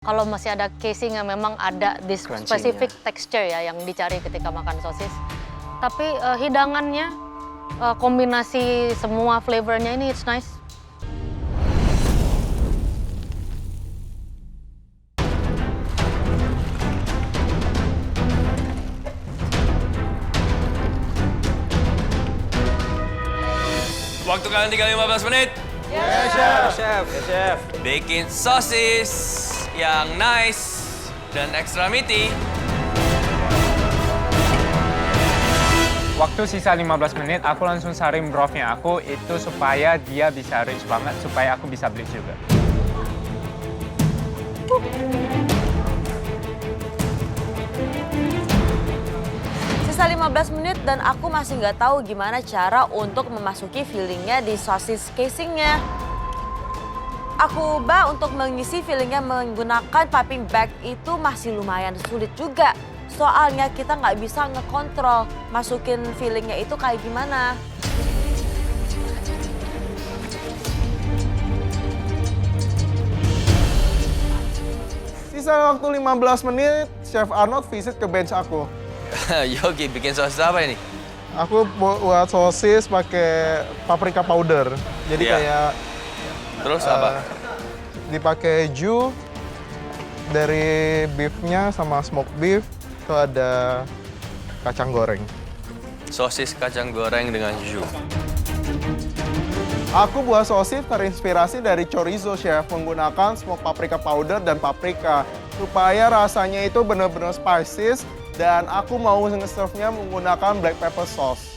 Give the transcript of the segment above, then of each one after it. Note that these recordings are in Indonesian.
Kalau masih ada casing yang memang ada this specific texture ya yang dicari ketika makan sosis. Tapi hidangannya, kombinasi semua flavornya ini it's nice. Waktu kalian tinggal 15 menit. Yes, chef. Chef. Yes, chef. Bikin sosis yang nice dan extra meaty. Waktu sisa 15 menit, aku langsung saring brothnya aku itu supaya dia bisa rich banget, supaya aku bisa beli juga. Sisa 15 menit dan aku masih nggak tahu gimana cara untuk memasuki fillingnya di sosis casingnya. Aku ubah untuk mengisi fillingnya menggunakan piping bag itu masih lumayan sulit juga. Soalnya kita nggak bisa ngekontrol masukin fillingnya itu kayak gimana. Sisa waktu 15 menit, Chef Arnold visit ke bench aku. Yogi, bikin sosis apa ini? Aku buat sosis pakai paprika powder. Jadi Iya. kayak Terus apa? dipakai ju dari beefnya sama smoked beef. Itu ada kacang goreng. Sosis kacang goreng dengan jus. Aku buat sosis terinspirasi dari chorizo, Chef, menggunakan smoked paprika powder dan paprika supaya rasanya itu benar-benar spices dan aku mau nge-serve-nya menggunakan black pepper sauce.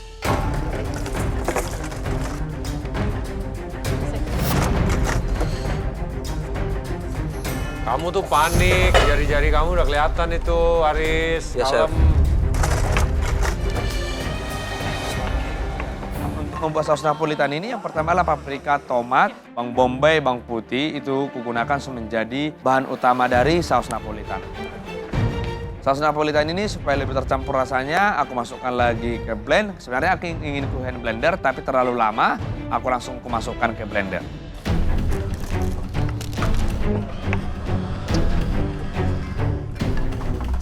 Kamu tuh panik, jari-jari kamu udah kelihatan itu, Aris. Ya, Kalem. Chef. Untuk membuat saus Napolitan ini yang pertama adalah paprika, tomat, bawang bombay, bawang putih itu kugunakan menjadi bahan utama dari saus Napolitan. Saus Napolitan ini supaya lebih tercampur rasanya, aku masukkan lagi ke blend. Sebenarnya aku ingin ke hand blender, tapi terlalu lama, aku langsung masukkan ke blender.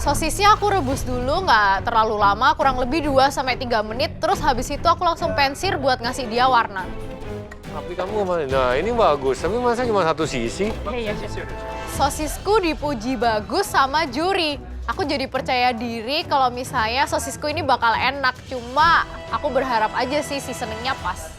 Sosisnya aku rebus dulu, nggak terlalu lama, kurang lebih 2-3 menit. Terus habis itu aku langsung pensir buat ngasih dia warna. Tapi kamu kemana? Nah, ini bagus. Tapi masa cuma satu sisi? Sosisku dipuji bagus sama juri. Aku jadi percaya diri kalau misalnya sosisku ini bakal enak. Cuma aku berharap aja sih seasoningnya pas.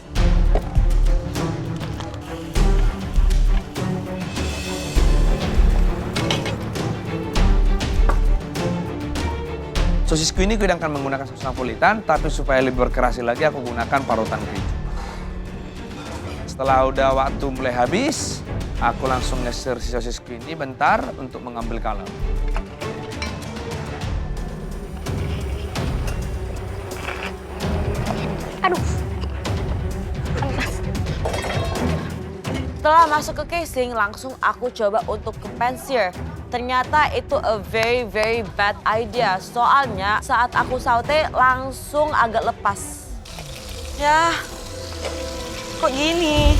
Sosisku ini aku menggunakan saus Napolitan, tapi supaya lebih berkerasi lagi aku gunakan parutan keju. Setelah udah waktu mulai habis, aku langsung ngeser si sosisku ini bentar untuk mengambil color. Aduh. Setelah masuk ke casing, langsung aku coba untuk ke pensir. Ternyata itu a very bad idea. Soalnya saat aku saute langsung agak lepas. Ya, kok gini?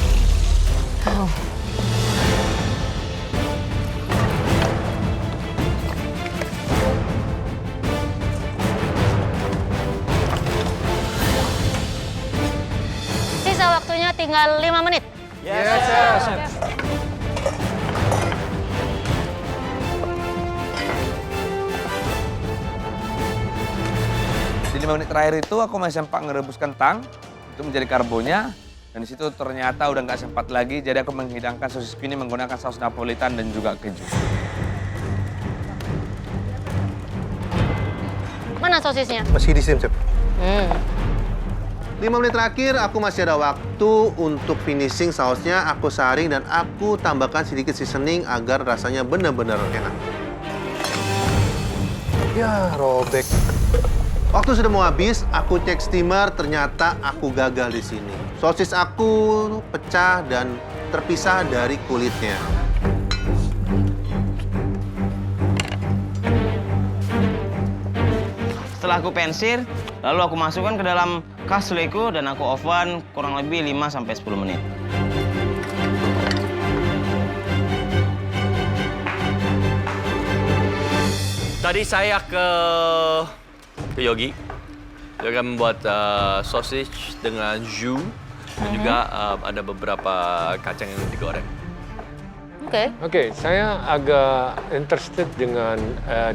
Sisa waktunya tinggal 5 menit. Yes, Chef. Di 5 menit terakhir itu aku masih sempat ngerebus kentang, itu menjadi karbonya. Dan di situ ternyata udah nggak sempat lagi, jadi aku menghidangkan sosisku ini menggunakan saus Napolitan dan juga keju. Mana sosisnya? Masih di sini, Chef. 5 menit terakhir, aku masih ada waktu untuk finishing sausnya. Aku saring dan aku tambahkan sedikit seasoning agar rasanya benar-benar enak. Ya, robek. Waktu sudah mau habis, aku cek steamer, ternyata aku gagal di sini. Sosis aku pecah dan terpisah dari kulitnya. Setelah aku pensir, lalu aku masukkan ke dalam kasleku dan aku oven kurang lebih 5-10 menit. Tadi saya ke Yogi. Dia akan membuat sausage dengan jus dan juga ada beberapa kacang yang digoreng. Oke, saya agak interested dengan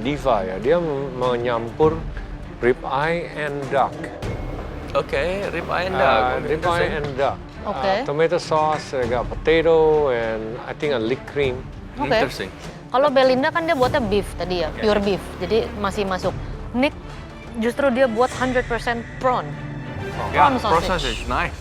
Diva ya. Dia menyampur rib eye and duck. Oke, rib eye and duck. Rib eye and duck. Oke. Tomato sauce, I got potato, and I think a lick cream. Interesting. Kalau Belinda kan dia buatnya beef tadi ya, pure beef. Jadi masih masuk. Nick justru dia buat 100% prawn. Yeah, Prawn sausage. sausage, nice.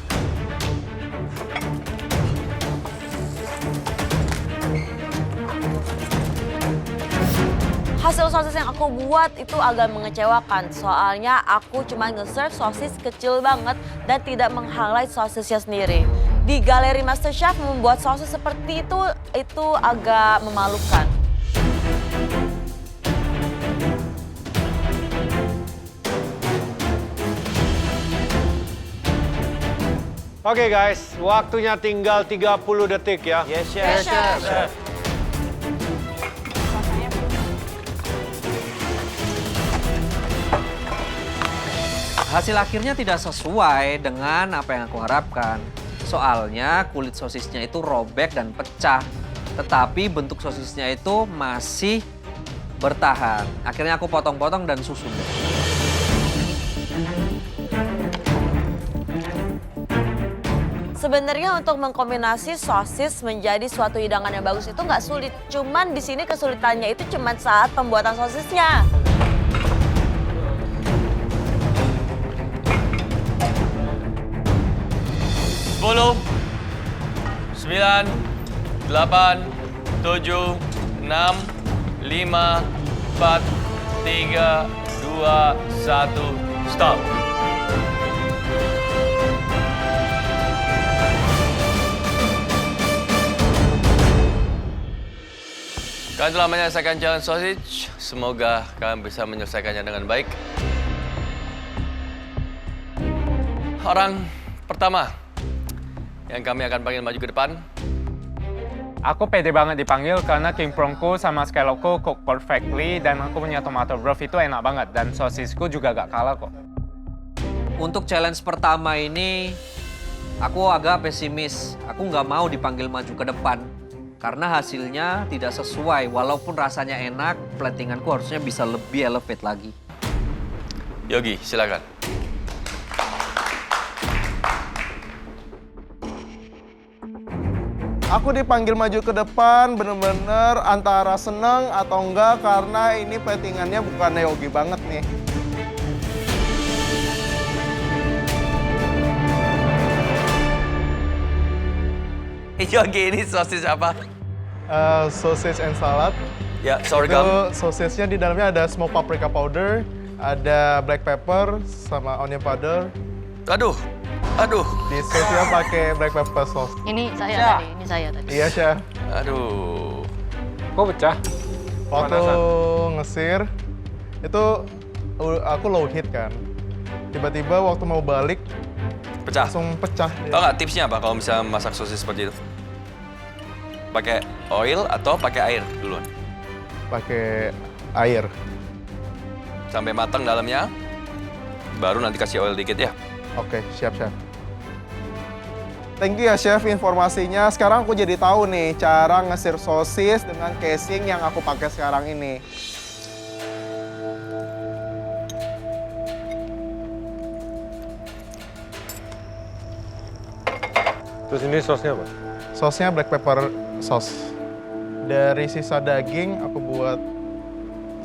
Hasil sosis yang aku buat itu agak mengecewakan. Soalnya aku cuma nge-serve sosis kecil banget dan tidak meng-highlight sosisnya sendiri. Di galeri MasterChef membuat sosis seperti itu agak memalukan. Oke guys, waktunya tinggal 30 detik ya. Yes, chef. Hasil akhirnya tidak sesuai dengan apa yang aku harapkan. Soalnya kulit sosisnya itu robek dan pecah. Tetapi bentuk sosisnya itu masih bertahan. Akhirnya aku potong-potong dan susun. Sebenarnya untuk mengkombinasi sosis menjadi suatu hidangan yang bagus itu nggak sulit. Cuman di sini kesulitannya itu cuman saat pembuatan sosisnya. Sepuluh, 9, 8, 7, 6, 5, 4, 3, 2, 1, stop. Kalian telah menyelesaikan challenge sausage. Semoga kalian bisa menyelesaikannya dengan baik. Orang pertama yang kami akan panggil maju ke depan. Aku pede banget dipanggil karena king prawnku sama scallopku cook perfectly dan aku punya tomato broth itu enak banget dan sosisku juga gak kalah kok. Untuk challenge pertama ini, aku agak pesimis. Aku nggak mau dipanggil maju ke depan. Karena hasilnya tidak sesuai. Walaupun rasanya enak, platinganku harusnya bisa lebih elevate lagi. Yogi, silakan. Aku dipanggil maju ke depan bener-bener antara seneng atau enggak karena ini platingannya bukan Yogi banget nih. Yogi, ini sosis apa? Sausage and salad. Ya, Itu sorghum. sosisnya di dalamnya ada smoked paprika powder, ada black pepper sama onion powder. Aduh. Di sausnya pakai black pepper sauce. Ini saya tadi, ini saya tadi. Iya, Chef. Aduh. Kok pecah? Waktu ngesir, itu aku low heat kan. Tiba-tiba waktu mau balik, Pecah. langsung pecah. Tahu nggak tipsnya apa kalau misalnya masak sosis seperti itu? Pakai oil atau pakai air duluan? Pakai air. Sampai matang dalamnya, baru nanti kasih oil dikit ya. Oke, siap, Chef. Thank you ya, Chef, informasinya. Sekarang aku jadi tahu nih cara ngesir sosis dengan casing yang aku pakai sekarang ini. Terus ini sosnya apa? Sosnya black pepper sauce. Dari sisa daging aku buat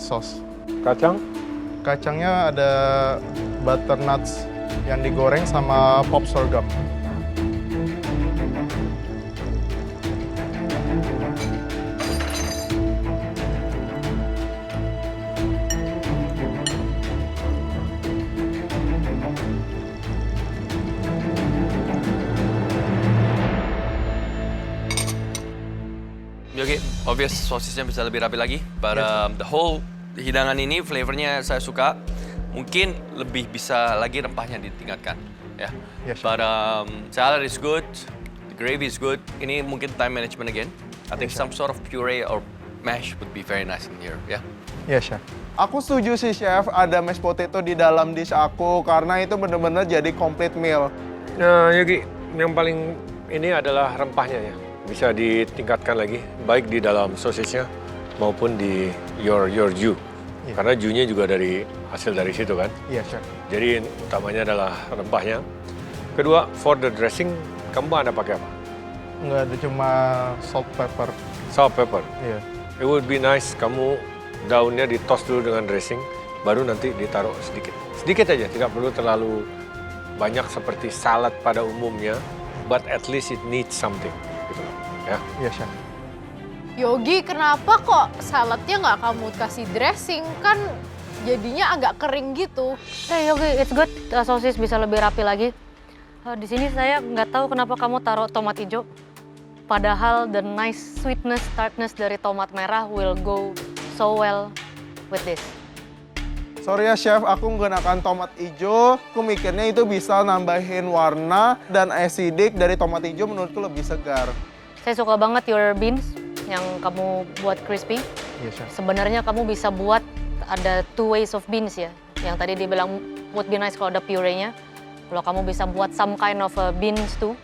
sos. Kacang? Kacangnya ada butternuts yang digoreng sama pop sorghum. Yogi, obvious sosisnya bisa lebih rapi lagi. But the whole hidangan ini flavornya saya suka. Mungkin lebih bisa lagi rempahnya ditingkatkan. Ya. Yes, But salad is good, the gravy is good. Ini mungkin time management again. I think some sort of puree or mash would be very nice in here, ya. Iya, Chef. Aku setuju sih, Chef, ada mashed potato di dalam dish aku karena itu bener-bener jadi complete meal. Nah, Yogi, yang paling ini adalah rempahnya ya. Bisa ditingkatkan lagi, baik di dalam sosisnya maupun di your jus. Iya. Karena jusnya juga dari hasil dari situ kan. Iya, Chef. Jadi utamanya adalah rempahnya. Kedua, for the dressing, kamu ada pakai apa? Nggak ada, cuma salt pepper. Salt pepper. Iya. It would be nice kamu daunnya ditos dulu dengan dressing, baru nanti ditaruh sedikit. Sedikit aja, tidak perlu terlalu banyak seperti salad pada umumnya, but at least it needs something. Gitu loh, ya. Iya, Chef. Yogi, kenapa kok saladnya nggak kamu kasih dressing? Kan jadinya agak kering gitu. Hey Yogi, it's good. Sosis bisa lebih rapi lagi. Di sini saya nggak tahu kenapa kamu taruh tomat hijau. Padahal the nice sweetness, tartness dari tomat merah will go so well with this. Sorry ya, Chef, aku menggunakan tomat hijau. Aku mikirnya itu bisa nambahin warna dan acidic dari tomat hijau menurutku lebih segar. Saya suka banget your beans yang kamu buat crispy. Iya, Chef. Sebenarnya kamu bisa buat ada two ways of beans ya. Yang tadi dibilang would be nice kalau ada puree-nya. Kalau kamu bisa buat some kind of a beans too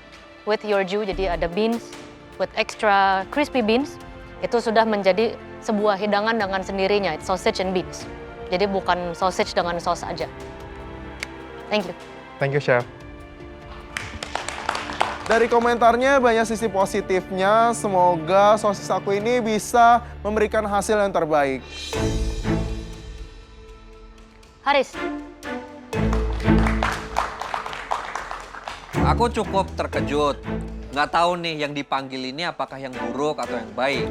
with your jus, jadi ada beans with extra crispy beans, itu sudah menjadi sebuah hidangan dengan sendirinya, it's sausage and beans. Jadi bukan sausage dengan saus aja. Thank you. Thank you, Chef. Dari komentarnya banyak sisi positifnya. Semoga sosis aku ini bisa memberikan hasil yang terbaik. Haris, Aku cukup terkejut. Nggak tahu nih yang dipanggil ini apakah yang buruk atau yang baik.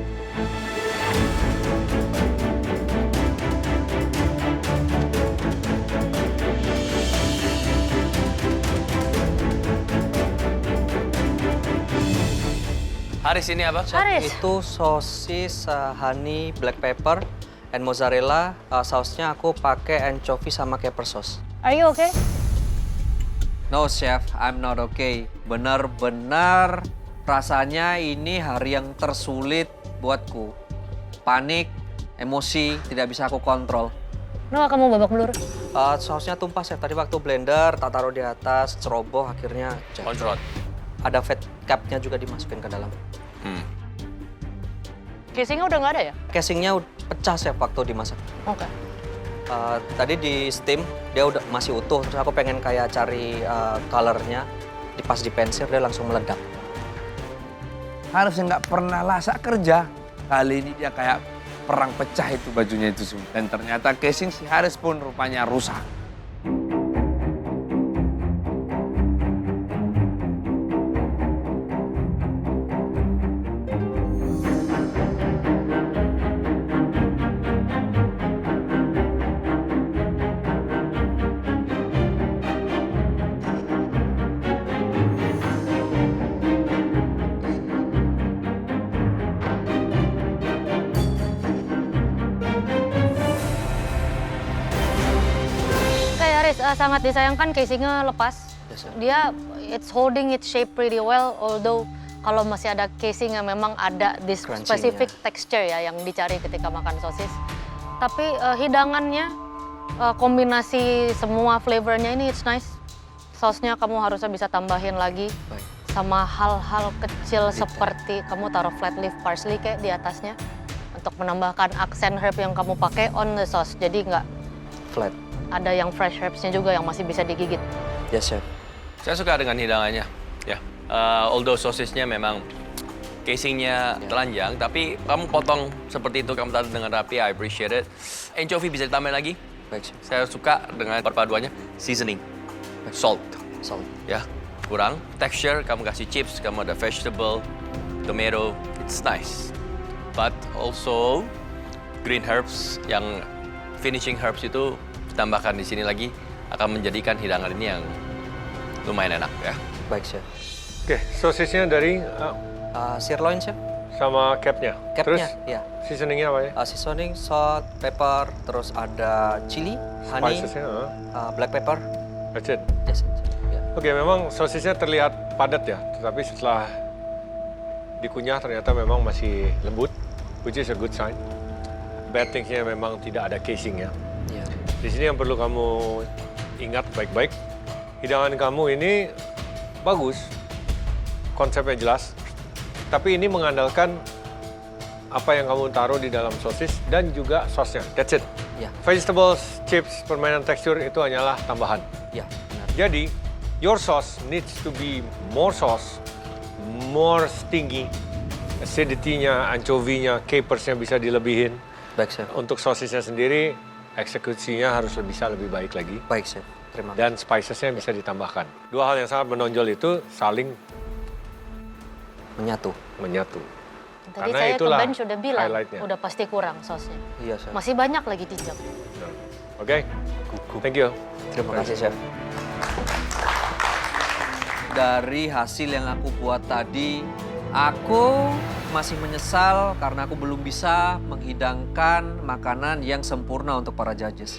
Haris ini apa? Haris. Itu sosis honey black pepper and mozzarella. Sausnya aku pakai anchovy sama caper sauce. are you okay? No, Chef, I'm not okay. Benar-benar rasanya ini hari yang tersulit buatku. Panik, emosi, tidak bisa aku kontrol. Kenapa kamu babak belur? Sausnya tumpah, Chef. Tadi waktu blender, tak taruh di atas, ceroboh, akhirnya jatuh. Kontrol. Ada fat cap-nya juga dimasukin ke dalam. Casingnya udah nggak ada ya? Casingnya pecah, Chef, waktu dimasak. Oke. Tadi di steam, dia udah masih utuh. Terus aku pengen kayak cari colornya, pas di pensil dia langsung meledak. Harusnya nggak pernah lasak kerja. Kali ini dia kayak perang pecah itu bajunya itu semua. Dan ternyata casing si Haris pun rupanya rusak. Sangat disayangkan casingnya lepas. Dia it's holding its shape pretty well, although kalau masih ada casing yang memang ada this specific texture ya yang dicari ketika makan sosis. Tapi hidangannya, kombinasi semua flavornya ini it's nice. Sausnya kamu harusnya bisa tambahin lagi. Sama hal-hal kecil seperti kamu taruh flat leaf parsley kayak di atasnya untuk menambahkan aksen herb yang kamu pakai on the sauce. Jadi nggak Flat. ada yang fresh herbs-nya juga yang masih bisa digigit. Yes, Chef. Saya suka dengan hidangannya. Ya, although sosisnya memang casingnya telanjang, tapi kamu potong seperti itu, kamu taruh dengan rapi. I appreciate it. Anchovy bisa ditambahin lagi. Baik, Chef. Saya suka dengan perpaduannya. Seasoning, salt, Salt. ya kurang. Texture, kamu kasih chips, kamu ada vegetable, tomato, it's nice. But also green herbs, yang finishing herbs itu tambahkan di sini lagi akan menjadikan hidangan ini yang lumayan enak ya. Baik, Chef. Oke, sosisnya dari Sirloin, Chef. sama capnya. Terus Capnya, ya. seasoningnya apa ya? Seasoning, salt, pepper, terus ada chili, honey, Spicesnya, black pepper. that's it. Yes, ya. Oke, memang sosisnya terlihat padat ya, tetapi setelah dikunyah ternyata memang masih lembut which is a good sign. Bad things-nya memang tidak ada casing-nya. Iya. Di sini yang perlu kamu ingat baik-baik, hidangan kamu ini bagus, konsepnya jelas, tapi ini mengandalkan apa yang kamu taruh di dalam sosis dan juga sausnya. That's it. Iya. Vegetables, chips, permainan tekstur itu hanyalah tambahan. Iya, benar. Jadi, your sauce needs to be more sauce, more stingy. Acidity-nya, anchovy-nya, capers-nya bisa dilebihin. Baik, Chef. Untuk sosisnya sendiri, eksekusinya harus bisa lebih baik lagi. Baik, Chef. Terima kasih. Dan spicesnya bisa ditambahkan. Dua hal yang sangat menonjol itu saling Menyatu. menyatu. Tadi Karena saya ke itulah Ben sudah bilang, highlight-nya. udah pasti kurang sosnya. Iya, Chef. Masih banyak lagi di jam. Oke? Thank you. Terima kasih, Chef. Dari hasil yang aku buat tadi, aku masih menyesal karena aku belum bisa menghidangkan makanan yang sempurna untuk para judges.